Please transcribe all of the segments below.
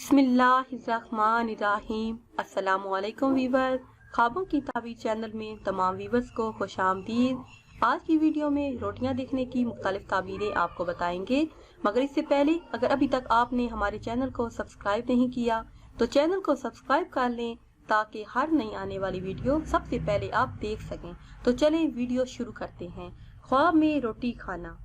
बिस्मिल्लाहिर्रहमानिर्रहीम। अस्सलामुअलैकुम वीवर्स, ख्वाबों की ताबीर चैनल में तमाम वीवर्स को खुश आमदीद। आज की वीडियो में रोटियां देखने की मुख्तलिफ ताबीरें आपको बताएंगे, मगर इससे पहले अगर अभी तक आपने हमारे चैनल को सब्सक्राइब नहीं किया तो चैनल को सब्सक्राइब कर लें ताकि हर नई आने वाली वीडियो सबसे पहले आप देख सकें। तो चलें वीडियो शुरू करते हैं। ख्वाब में रोटी खाना।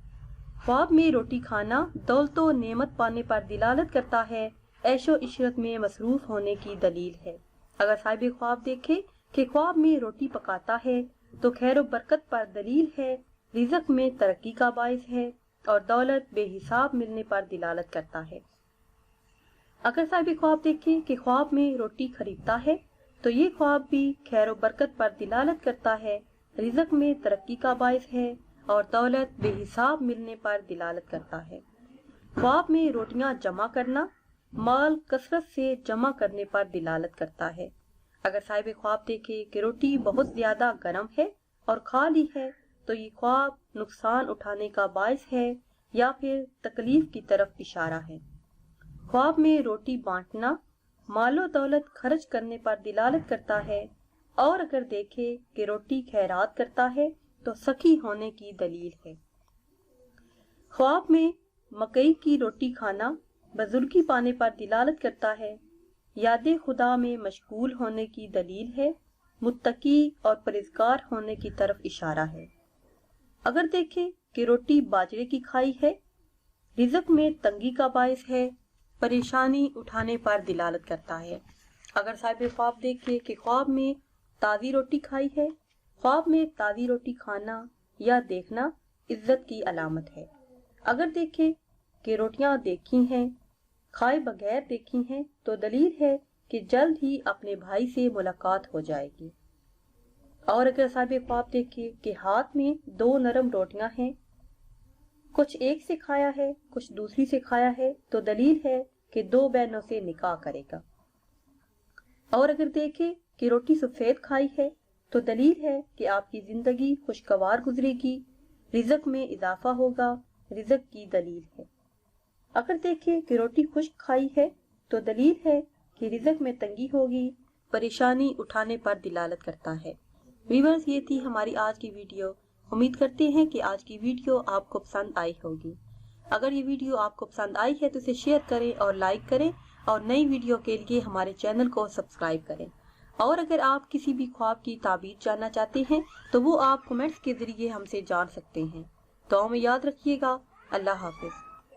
ख्वाब में रोटी खाना दौलत व नेमत पाने पर दिलालत करता है, ऐशो इशरत में मसरूफ होने की दलील है। अगर साहिब ख्वाब देखे कि ख्वाब में रोटी पकाता है तो खैर बरकत पर दलील है, रिज़्क में तरक्की का बाइस है और दौलत बेहिसाब मिलने पर दिलालत करता है। अगर साहिब ख्वाब देखे कि ख्वाब में रोटी खरीदता है तो ये ख्वाब भी खैर बरकत पर दिलालत करता है, रिज़्क में तरक्की का बाइस है और दौलत बेहिसाब मिलने पर दिलालत करता है। ख्वाब में रोटियां जमा करना माल कसरत से जमा करने पर दिलालत करता है। अगर साहिब ख्वाब देखे कि रोटी बहुत ज्यादा गर्म है और खाली है तो ये ख्वाब नुकसान उठाने का बाइस है या फिर तकलीफ की तरफ इशारा है। ख्वाब में रोटी बांटना मालो दौलत खर्च करने पर दिलालत करता है और अगर देखे कि रोटी खैरात करता है तो सखी होने की दलील है। ख्वाब में मकई की रोटी खाना बुजुर्गी पाने पर दिलालत करता है, याद खुदा में मशगूल होने की दलील है, मुत्तकी और परहेज़गार होने की तरफ इशारा है। अगर देखें कि रोटी बाजरे की खाई है, रिज़्क में तंगी का बाइस है, परेशानी उठाने पर दिलालत करता है। अगर साहिब ख्वाब देखे कि ख्वाब में ताज़ी रोटी खाई है, ख्वाब में ताज़ी रोटी खाना या देखना इज्जत की अलामत है। अगर देखे कि रोटियां देखी हैं, खाए बगैर देखी हैं तो दलील है कि जल्द ही अपने भाई से मुलाकात हो जाएगी। और अगर साहिब ख्वाब देखे कि हाथ में दो नरम रोटियां हैं, कुछ एक से खाया है कुछ दूसरी से खाया है तो दलील है कि दो बहनों से निकाह करेगा। और अगर देखे कि रोटी सफेद खाई है तो दलील है कि आपकी जिंदगी खुशगवार गुजरेगी, रिज़्क में इजाफा होगा, रिज़्क की दलील है। अगर देखे कि रोटी खुश्क खाई है तो दलील है कि रिज़्क में तंगी होगी, परेशानी उठाने पर दिलालत करता है। व्यूअर्स, ये थी हमारी आज की वीडियो। उम्मीद करते हैं कि आज की वीडियो आपको पसंद आई होगी। अगर ये वीडियो आपको पसंद आई है तो इसे शेयर करें और लाइक करें और नई वीडियो के लिए हमारे चैनल को सब्सक्राइब करें। और अगर आप किसी भी ख्वाब की ताबीर जानना चाहते हैं तो वो आप कमेंट्स के जरिए हमसे जान सकते हैं। दुआ में याद रखिएगा। अल्लाह हाफिज।